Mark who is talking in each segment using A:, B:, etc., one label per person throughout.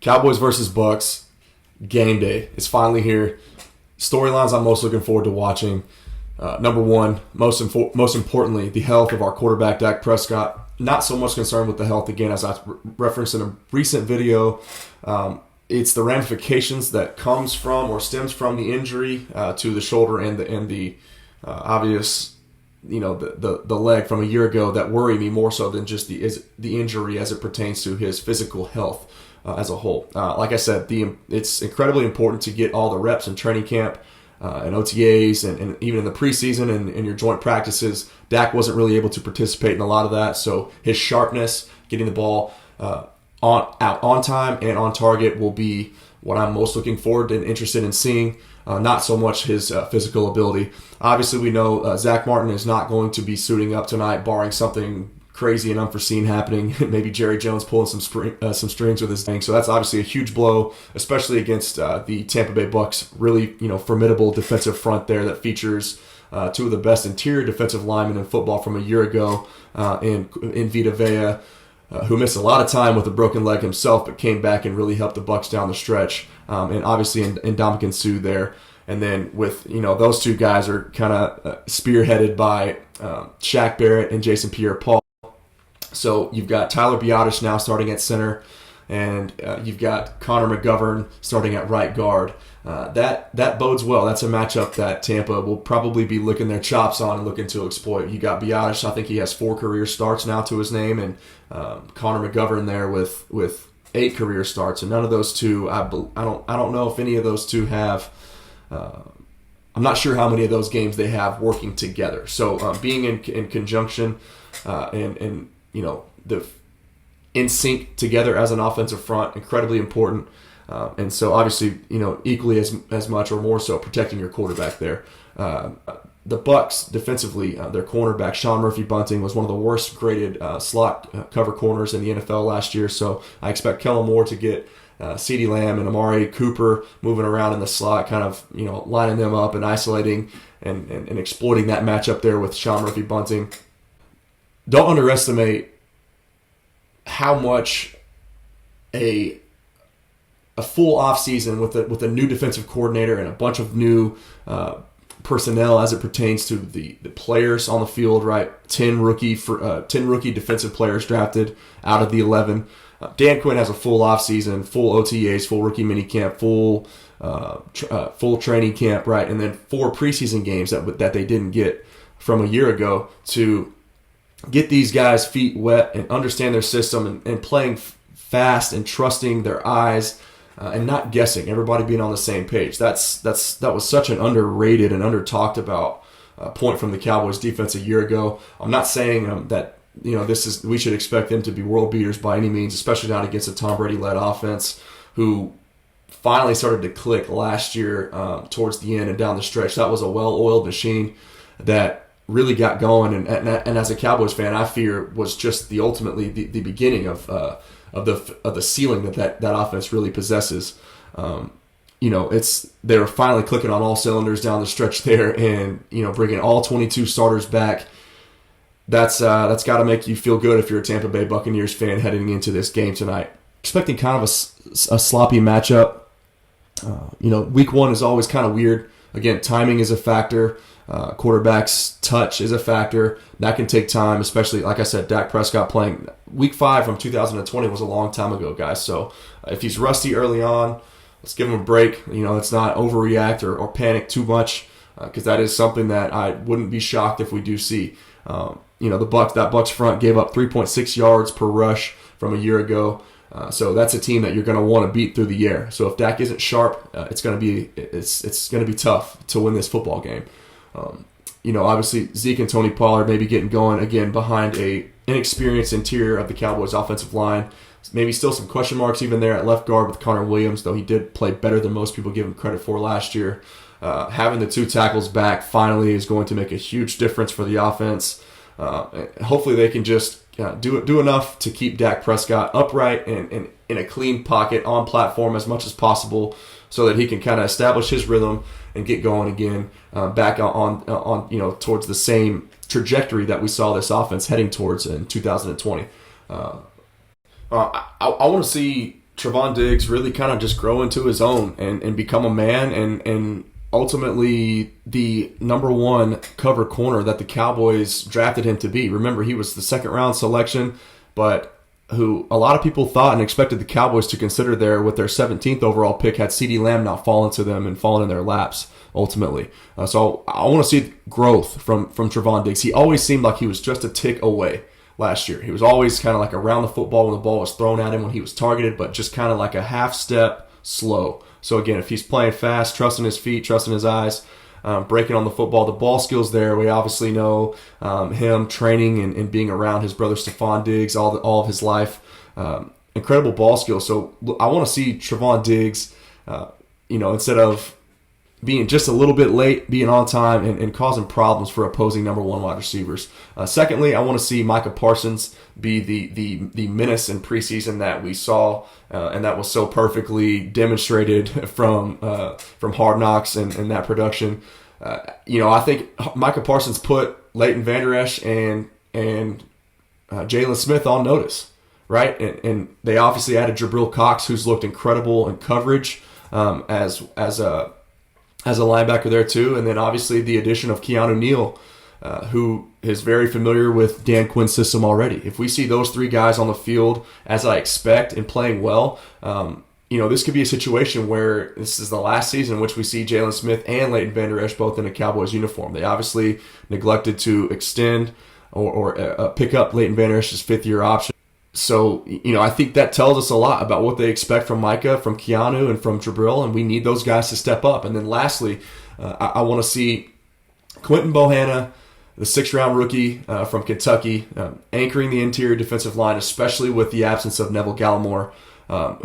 A: Cowboys versus Bucks. Game day. It's finally here. Storylines I'm most looking forward to watching. Number one, most importantly, the health of our quarterback, Dak Prescott. Not so much concerned with the health, again, as I referenced in a recent video. It's the ramifications that comes from or stems from the injury to the shoulder and the obvious, the leg from a year ago that worry me more so than just the injury as it pertains to his physical health as a whole. Like I said, it's incredibly important to get all the reps in training camp and OTAs and even in the preseason and your joint practices. Dak wasn't really able to participate in a lot of that, so his sharpness, getting the ball on time and on target will be what I'm most looking forward and interested in seeing. Not so much his physical ability. Obviously, we know Zach Martin is not going to be suiting up tonight, barring something crazy and unforeseen happening. Maybe Jerry Jones pulling some strings with his thing. So that's obviously a huge blow, especially against the Tampa Bay Bucks. Really, formidable defensive front there that features two of the best interior defensive linemen in football from a year ago in Vita Vea, who missed a lot of time with a broken leg himself, but came back and really helped the Bucks down the stretch. And obviously in Ndamukong Suh there. And then with, those two guys are kind of spearheaded by Shaq Barrett and Jason Pierre-Paul. So you've got Tyler Biadasz now starting at center, and you've got Connor McGovern starting at right guard. That bodes well. That's a matchup that Tampa will probably be licking their chops on and looking to exploit. You got Biadasz, I think he has 4 career starts now to his name, and Connor McGovern there with 8 career starts. And none of those two, I don't know if any of those two have. I'm not sure how many of those games they have working together. So being in conjunction and the in sync together as an offensive front, incredibly important. And so obviously, equally as much or more so protecting your quarterback there. The Bucks defensively, their cornerback Sean Murphy-Bunting was one of the worst graded slot cover corners in the NFL last year. So I expect Kellen Moore to get CeeDee Lamb and Amari Cooper moving around in the slot, kind of lining them up and isolating and exploiting that matchup there with Sean Murphy-Bunting. Don't underestimate how much a full offseason with a new defensive coordinator and a bunch of new personnel as it pertains to the players on the field, right? 10 rookie defensive players drafted out of the 11. Dan Quinn has a full offseason, full OTAs, full rookie minicamp, full training camp, right? And then 4 preseason games that they didn't get from a year ago to get these guys' feet wet and understand their system and playing fast and trusting their eyes and not guessing. Everybody being on the same page. That was such an underrated and under-talked about point from the Cowboys defense a year ago. I'm not saying that we should expect them to be world beaters by any means, especially not against a Tom Brady-led offense who finally started to click last year towards the end and down the stretch. That was a well-oiled machine that really got going, and as a Cowboys fan, I fear was just ultimately the beginning of the ceiling that offense really possesses. They're finally clicking on all cylinders down the stretch there, and bringing all 22 starters back. That's got to make you feel good if you're a Tampa Bay Buccaneers fan heading into this game tonight. Expecting kind of a sloppy matchup. Week 1 is always kind of weird. Again, timing is a factor. Quarterback's touch is a factor. That can take time, especially, like I said, Dak Prescott playing Week 5 from 2020 was a long time ago, guys. So if he's rusty early on, let's give him a break. Let's not overreact or panic too much because that is something that I wouldn't be shocked if we do see. That Bucs front gave up 3.6 yards per rush from a year ago. So that's a team that you're going to want to beat through the air. So if Dak isn't sharp, it's going to be tough to win this football game. Obviously Zeke and Tony Pollard maybe getting going again behind a inexperienced interior of the Cowboys offensive line. Maybe still some question marks even there at left guard with Connor Williams, though he did play better than most people give him credit for last year. Having the 2 tackles back finally is going to make a huge difference for the offense. Hopefully they can just do enough to keep Dak Prescott upright and in a clean pocket on platform as much as possible so that he can kind of establish his rhythm and get going again back on towards the same trajectory that we saw this offense heading towards in 2020. I want to see Trevon Diggs really kind of just grow into his own and become a man and ultimately the number one cover corner that the Cowboys drafted him to be. Remember, he was the second round selection, but who a lot of people thought and expected the Cowboys to consider there with their 17th overall pick had CeeDee Lamb not fallen to them and fallen in their laps ultimately. So I want to see growth from Trevon Diggs. He always seemed like he was just a tick away last year. He was always kind of like around the football when the ball was thrown at him when he was targeted, but just kind of like a half step slow. So again, if he's playing fast, trusting his feet, trusting his eyes, breaking on the football, the ball skills there. We obviously know him training and being around his brother Stephon Diggs all of his life. Incredible ball skills. So I want to see Trevon Diggs, instead of being just a little bit late, being on time, and causing problems for opposing number one wide receivers. Secondly, I want to see Micah Parsons be the menace in preseason that we saw, and that was so perfectly demonstrated from Hard Knocks and that production. I think Micah Parsons put Leighton Vander Esch and Jalen Smith on notice, right? And they obviously added Jabril Cox, who's looked incredible in coverage as a linebacker there too, and then obviously the addition of Keanu Neal, who is very familiar with Dan Quinn's system already. If we see those three guys on the field as I expect and playing well, this could be a situation where this is the last season in which we see Jalen Smith and Leighton Vander Esch both in a Cowboys uniform. They obviously neglected to extend or pick up Leighton Vander Esch's fifth-year option. So, I think that tells us a lot about what they expect from Micah, from Keanu, and from Jabril, and we need those guys to step up. And then lastly, I want to see Quinton Bohanna, the sixth-round rookie from Kentucky, anchoring the interior defensive line, especially with the absence of Neville Gallimore,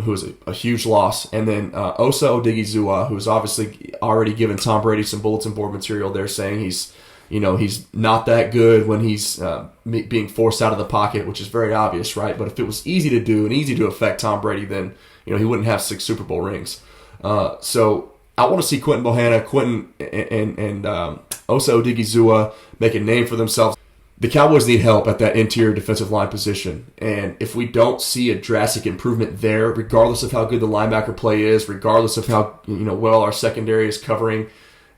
A: who is a huge loss. And then Osa Odigizua, who's obviously already given Tom Brady some bulletin board material there saying he's not that good when he's being forced out of the pocket, which is very obvious, right? But if it was easy to do and easy to affect Tom Brady, then he wouldn't have 6 Super Bowl rings. So I want to see Quinton Bohanna, and Osa Odigizua make a name for themselves. The Cowboys need help at that interior defensive line position, and if we don't see a drastic improvement there, regardless of how good the linebacker play is, regardless of how well our secondary is covering,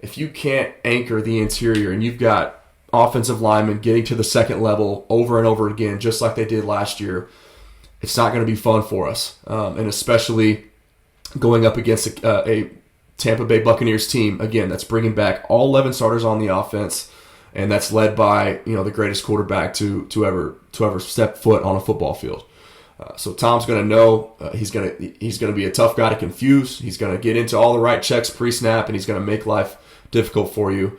A: if you can't anchor the interior and you've got offensive linemen getting to the second level over and over again, just like they did last year, it's not going to be fun for us. And especially going up against a Tampa Bay Buccaneers team, again, that's bringing back all 11 starters on the offense, and that's led by the greatest quarterback to ever step foot on a football field. So Tom's going to know he's going to be a tough guy to confuse. He's going to get into all the right checks pre-snap, and he's going to make life difficult for you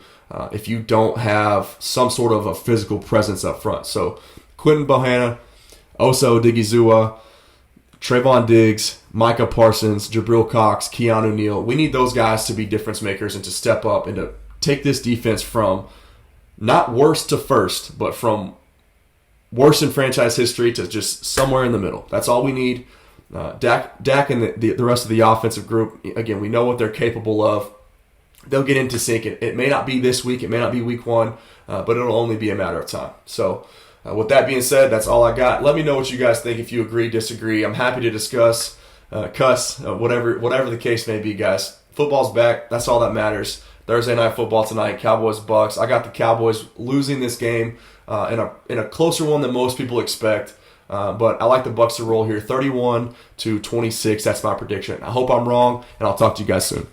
A: if you don't have some sort of a physical presence up front. So Quinton Bohanna, Osa Odigizua, Trevon Diggs, Micah Parsons, Jabril Cox, Keanu Neal. We need those guys to be difference makers and to step up and to take this defense from not worst to first, but from worst in franchise history to just somewhere in the middle. That's all we need. Dak and the rest of the offensive group, again, we know what they're capable of. They'll get into sync. It may not be this week. It may not be week 1, but it'll only be a matter of time. So with that being said, that's all I got. Let me know what you guys think, if you agree, disagree. I'm happy to discuss, whatever the case may be, guys. Football's back. That's all that matters. Thursday night football tonight, Cowboys Bucks. I got the Cowboys losing this game in a closer one than most people expect. But I like the Bucks to roll here, 31-26. That's my prediction. I hope I'm wrong, and I'll talk to you guys soon.